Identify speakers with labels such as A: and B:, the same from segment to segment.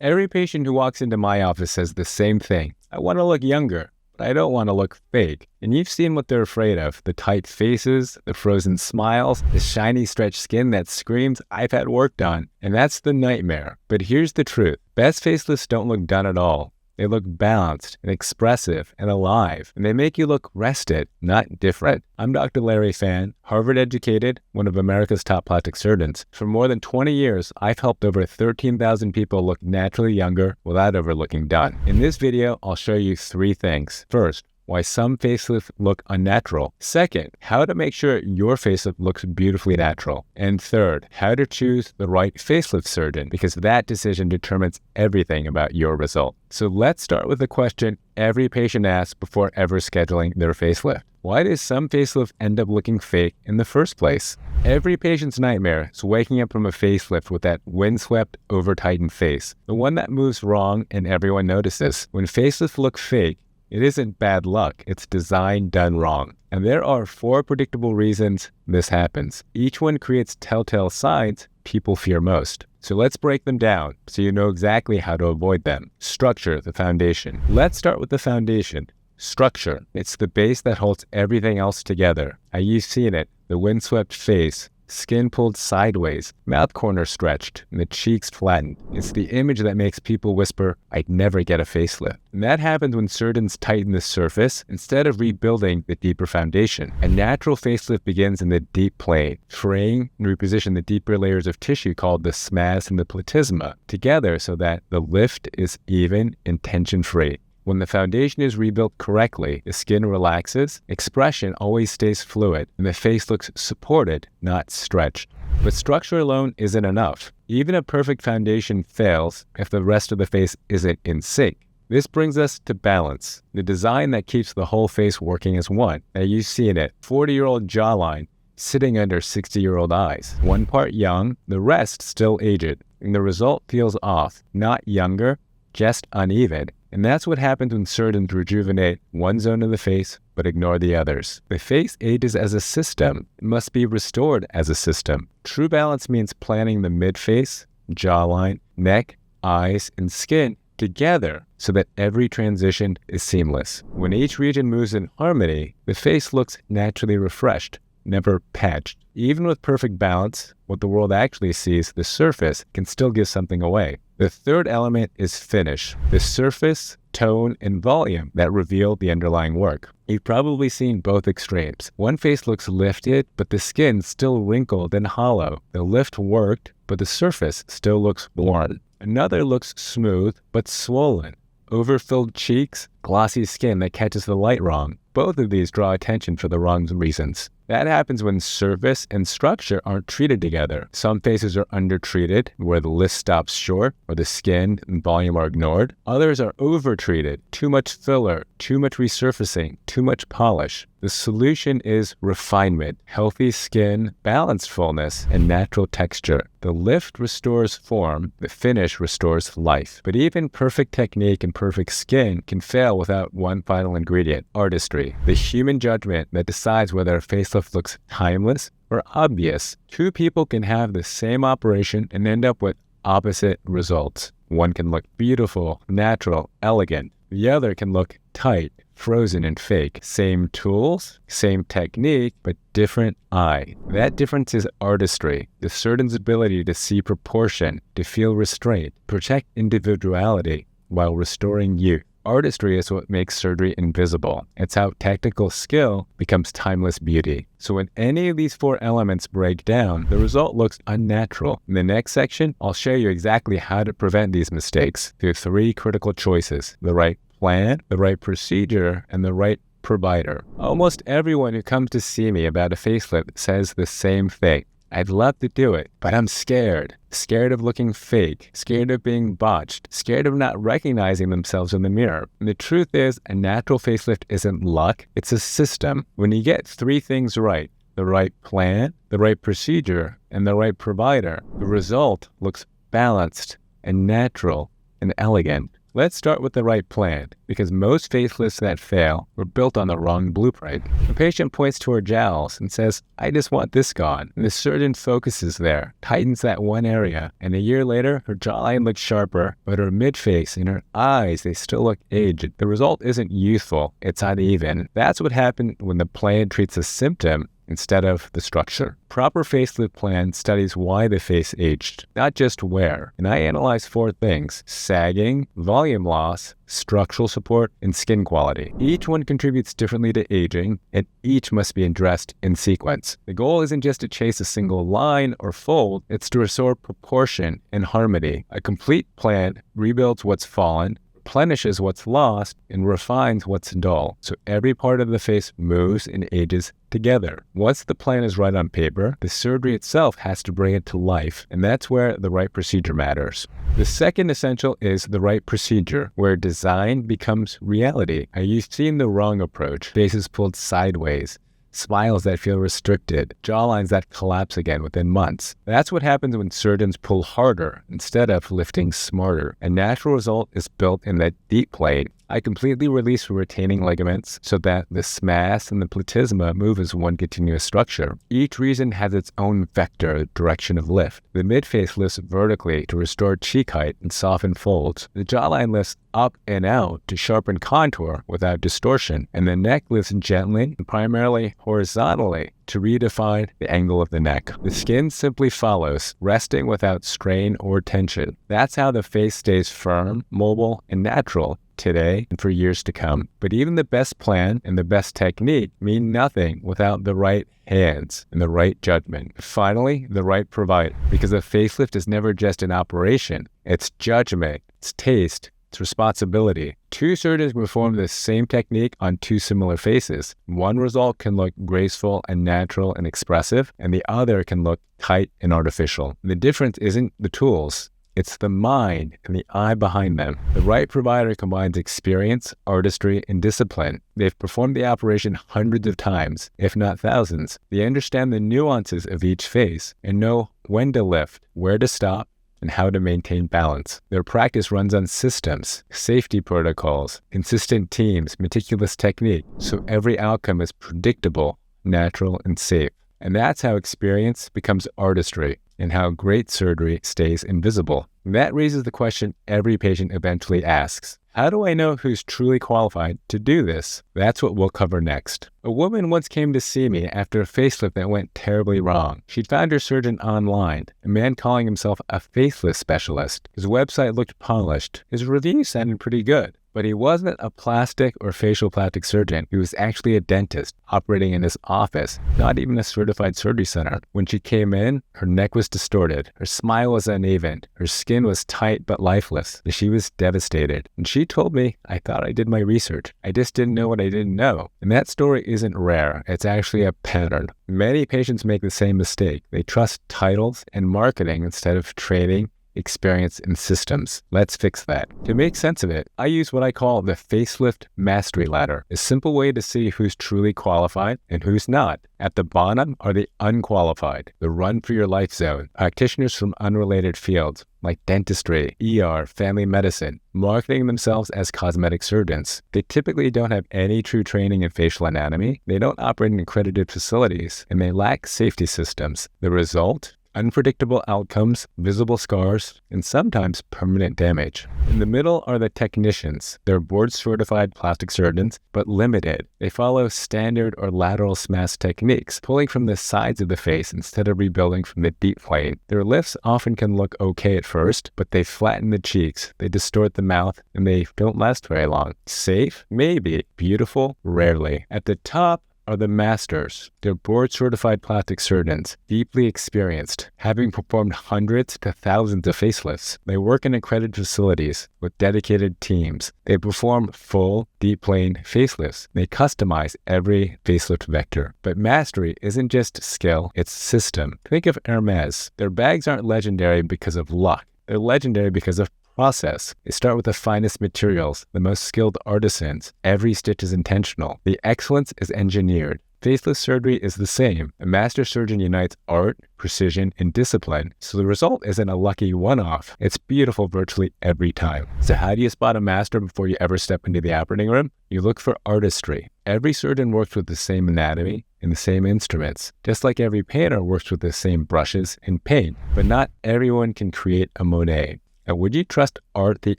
A: Every patient who walks into my office says the same thing. I want to look younger, but I don't want to look fake. And you've seen what they're afraid of. The tight faces, the frozen smiles, the shiny stretched skin that screams, "I've had work done." And that's the nightmare. But here's the truth. Best facelifts don't look done at all. They look balanced and expressive and alive, and they make you look rested, not different. I'm Dr. Larry Fan, Harvard-educated, one of America's top plastic surgeons. For more than 20 years, I've helped over 13,000 people look naturally younger without ever looking done. In this video, I'll show you 3 things. First, why some facelifts look unnatural. Second, how to make sure your facelift looks beautifully natural. And third, how to choose the right facelift surgeon, because that decision determines everything about your result. So let's start with the question every patient asks before ever scheduling their facelift. Why does some facelift end up looking fake in the first place? Every patient's nightmare is waking up from a facelift with that windswept, over-tightened face, the one that moves wrong and everyone notices. When facelifts look fake, it isn't bad luck, it's design done wrong. And there are 4 predictable reasons this happens. Each one creates telltale signs people fear most. So let's break them down so you know exactly how to avoid them. Structure, the foundation. Let's start with the foundation. Structure. It's the base that holds everything else together. You've seen it, the windswept face, skin pulled sideways, mouth corners stretched, and the cheeks flattened. It's the image that makes people whisper, "I'd never get a facelift." And that happens when surgeons tighten the surface instead of rebuilding the deeper foundation. A natural facelift begins in the deep plane, fraying and reposition the deeper layers of tissue called the SMAS and the platysma together so that the lift is even and tension-free. When the foundation is rebuilt correctly, the skin relaxes, expression always stays fluid, and the face looks supported, not stretched. But structure alone isn't enough. Even a perfect foundation fails if the rest of the face isn't in sync. This brings us to balance, the design that keeps the whole face working as one. Now you've seen it, 40-year-old jawline sitting under 60-year-old eyes. One part young, the rest still aged, and the result feels off, not younger, just uneven. And that's what happens when surgeons rejuvenate one zone of the face but ignore the others. The face ages as a system. It must be restored as a system. True balance means planning the mid-face, jawline, neck, eyes, and skin together so that every transition is seamless. When each region moves in harmony, the face looks naturally refreshed, never patched. Even with perfect balance, what the world actually sees, the surface, can still give something away. The third element is finish, the surface, tone, and volume that reveal the underlying work. You've probably seen both extremes. One face looks lifted, but the skin's still wrinkled and hollow. The lift worked, but the surface still looks worn. Another looks smooth, but swollen. Overfilled cheeks, glossy skin that catches the light wrong. Both of these draw attention for the wrong reasons. That happens when surface and structure aren't treated together. Some faces are undertreated, where the lift stops short, or the skin and volume are ignored. Others are overtreated, too much filler, too much resurfacing, too much polish. The solution is refinement, healthy skin, balanced fullness, and natural texture. The lift restores form, the finish restores life. But even perfect technique and perfect skin can fail without one final ingredient, artistry, the human judgment that decides whether a facelift looks timeless or obvious. 2 people can have the same operation and end up with opposite results. One can look beautiful, natural, elegant. The other can look tight, frozen, and fake. Same tools, same technique, but different eye. That difference is artistry, the surgeon's ability to see proportion, to feel restraint, protect individuality while restoring youth. Artistry is what makes surgery invisible. It's how technical skill becomes timeless beauty. So when any of these 4 elements break down, the result looks unnatural. In the next section, I'll show you exactly how to prevent these mistakes through 3 critical choices: the right plan, the right procedure, and the right provider. Almost everyone who comes to see me about a facelift says the same thing. I'd love to do it, but I'm scared. Scared of looking fake, scared of being botched, scared of not recognizing themselves in the mirror. And the truth is, a natural facelift isn't luck, it's a system. When you get 3 things right, the right plan, the right procedure, and the right provider, the result looks balanced and natural and elegant. Let's start with the right plan, because most facelifts that fail were built on the wrong blueprint. The patient points to her jowls and says, "I just want this gone." And the surgeon focuses there, tightens that one area, and a year later, her jawline looks sharper, but her midface and her eyes, they still look aged. The result isn't youthful, it's uneven. That's what happened when the plan treats a symptom instead of the structure. Proper facelift plan studies why the face aged, not just where. And I analyze 4 things: sagging, volume loss, structural support, and skin quality. Each one contributes differently to aging, and each must be addressed in sequence. The goal isn't just to chase a single line or fold, it's to restore proportion and harmony. A complete plan rebuilds what's fallen, replenishes what's lost, and refines what's dull, so every part of the face moves and ages together. Once the plan is right on paper, the surgery itself has to bring it to life, and that's where the right procedure matters. The second essential is the right procedure, where design becomes reality. You've seen the wrong approach: faces pulled sideways, smiles that feel restricted, jawlines that collapse again within months. That's what happens when surgeons pull harder instead of lifting smarter. A natural result is built in that deep plane. I completely release the retaining ligaments so that the SMAS and the platysma move as one continuous structure. Each region has its own vector, direction of lift. The midface lifts vertically to restore cheek height and soften folds. The jawline lifts up and out to sharpen contour without distortion. And the neck lifts gently and primarily horizontally to redefine the angle of the neck. The skin simply follows, resting without strain or tension. That's how the face stays firm, mobile, and natural today and for years to come. But even the best plan and the best technique mean nothing without the right hands and the right judgment. Finally, the right provider, because a facelift is never just an operation. It's judgment, it's taste, it's responsibility. 2 surgeons perform the same technique on 2 similar faces. One result can look graceful and natural and expressive, and the other can look tight and artificial. The difference isn't the tools, it's the mind and the eye behind them. The right provider combines experience, artistry, and discipline. They've performed the operation hundreds of times, if not thousands. They understand the nuances of each face and know when to lift, where to stop, and how to maintain balance. Their practice runs on systems, safety protocols, consistent teams, meticulous technique, so every outcome is predictable, natural, and safe. And that's how experience becomes artistry, and how great surgery stays invisible. And that raises the question every patient eventually asks: how do I know who's truly qualified to do this? That's what we'll cover next. A woman once came to see me after a facelift that went terribly wrong. She'd found her surgeon online, a man calling himself a facelift specialist. His website looked polished. His reviews sounded pretty good. But he wasn't a plastic or facial plastic surgeon. He was actually a dentist operating in his office, not even a certified surgery center. When she came in, her neck was distorted. Her smile was uneven. Her skin was tight but lifeless. She was devastated. And she told me, "I thought I did my research. I just didn't know what I didn't know." And that story isn't rare. It's actually a pattern. Many patients make the same mistake. They trust titles and marketing instead of training, experience, and systems. Let's fix that. To make sense of it, I use what I call the facelift mastery ladder, a simple way to see who's truly qualified and who's not. At the bottom are the unqualified, the run for your life zone, practitioners from unrelated fields like dentistry, ER, family medicine, marketing themselves as cosmetic surgeons. They typically don't have any true training in facial anatomy, they don't operate in accredited facilities, and they lack safety systems. The result? Unpredictable outcomes, visible scars, and sometimes permanent damage. In the middle are the technicians. They're board-certified plastic surgeons, but limited. They follow standard or lateral SMAS techniques, pulling from the sides of the face instead of rebuilding from the deep plane. Their lifts often can look okay at first, but they flatten the cheeks, they distort the mouth, and they don't last very long. Safe? Maybe. Beautiful? Rarely. At the top are the masters. They're board-certified plastic surgeons, deeply experienced, having performed hundreds to thousands of facelifts. They work in accredited facilities with dedicated teams. They perform full, deep-plane facelifts. They customize every facelift vector. But mastery isn't just skill, it's system. Think of Hermes. Their bags aren't legendary because of luck. They're legendary because of process. They start with the finest materials, the most skilled artisans. Every stitch is intentional. The excellence is engineered. Facelift surgery is the same. A master surgeon unites art, precision, and discipline, so the result isn't a lucky one-off. It's beautiful virtually every time. So how do you spot a master before you ever step into the operating room? You look for artistry. Every surgeon works with the same anatomy and the same instruments, just like every painter works with the same brushes and paint. But not everyone can create a Monet. Now, would you trust art the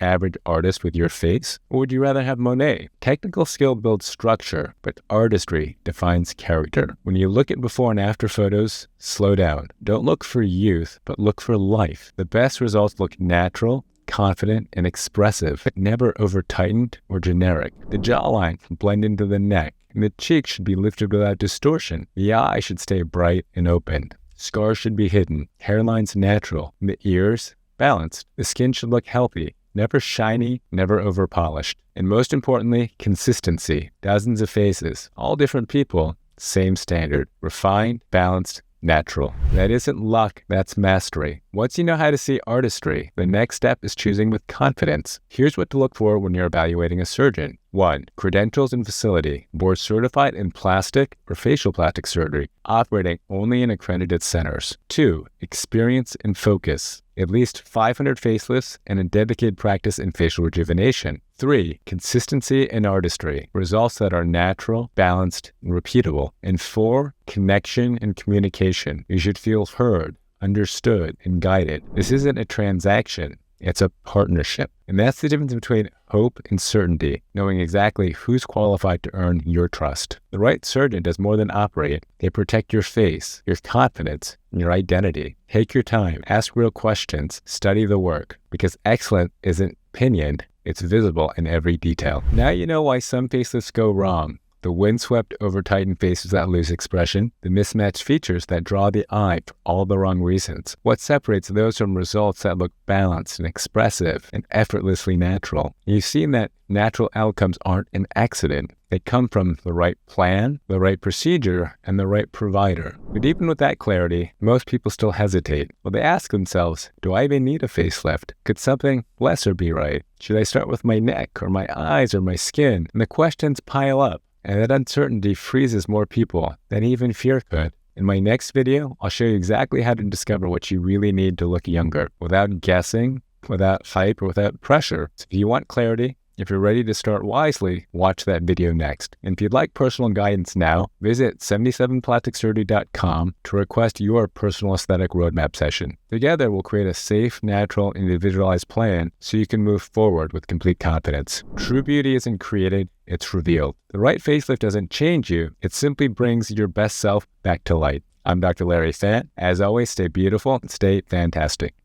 A: average artist with your face, or would you rather have Monet? Technical skill builds structure, but artistry defines character. When you look at before and after photos, slow down. Don't look for youth, but look for life. The best results look natural, confident, and expressive, but never over-tightened or generic. The jawline can blend into the neck, and the cheeks should be lifted without distortion. The eye should stay bright and open. Scars should be hidden, hairlines natural, and the ears balanced. The skin should look healthy, never shiny, never over-polished. And most importantly, consistency. Dozens of faces, all different people, same standard. Refined, balanced, natural. That isn't luck, that's mastery. Once you know how to see artistry, the next step is choosing with confidence. Here's what to look for when you're evaluating a surgeon. 1. Credentials and facility. Board certified in plastic or facial plastic surgery, operating only in accredited centers. 2. Experience and focus. At least 500 facelifts and a dedicated practice in facial rejuvenation. 3. Consistency and artistry. Results that are natural, balanced, and repeatable. And 4. Connection and communication. You should feel heard, understood, and guided. This isn't a transaction. It's a partnership. And that's the difference between hope and certainty, knowing exactly who's qualified to earn your trust. The right surgeon does more than operate. They protect your face, your confidence, and your identity. Take your time, ask real questions, study the work, because excellence isn't opinion, it's visible in every detail. Now you know why some facelifts go wrong. The windswept, over-tightened faces that lose expression, the mismatched features that draw the eye for all the wrong reasons. What separates those from results that look balanced and expressive and effortlessly natural? You've seen that natural outcomes aren't an accident. They come from the right plan, the right procedure, and the right provider. But even with that clarity, most people still hesitate. Well, they ask themselves, do I even need a facelift? Could something lesser be right? Should I start with my neck or my eyes or my skin? And the questions pile up. And that uncertainty freezes more people than even fear could. In my next video, I'll show you exactly how to discover what you really need to look younger without guessing, without hype, or without pressure. So if you want clarity, if you're ready to start wisely, watch that video next. And if you'd like personal guidance now, visit 77plasticsurgery.com to request your personal aesthetic roadmap session. Together, we'll create a safe, natural, individualized plan so you can move forward with complete confidence. True beauty isn't created, it's revealed. The right facelift doesn't change you, it simply brings your best self back to light. I'm Dr. Larry Fant. As always, stay beautiful and stay fantastic.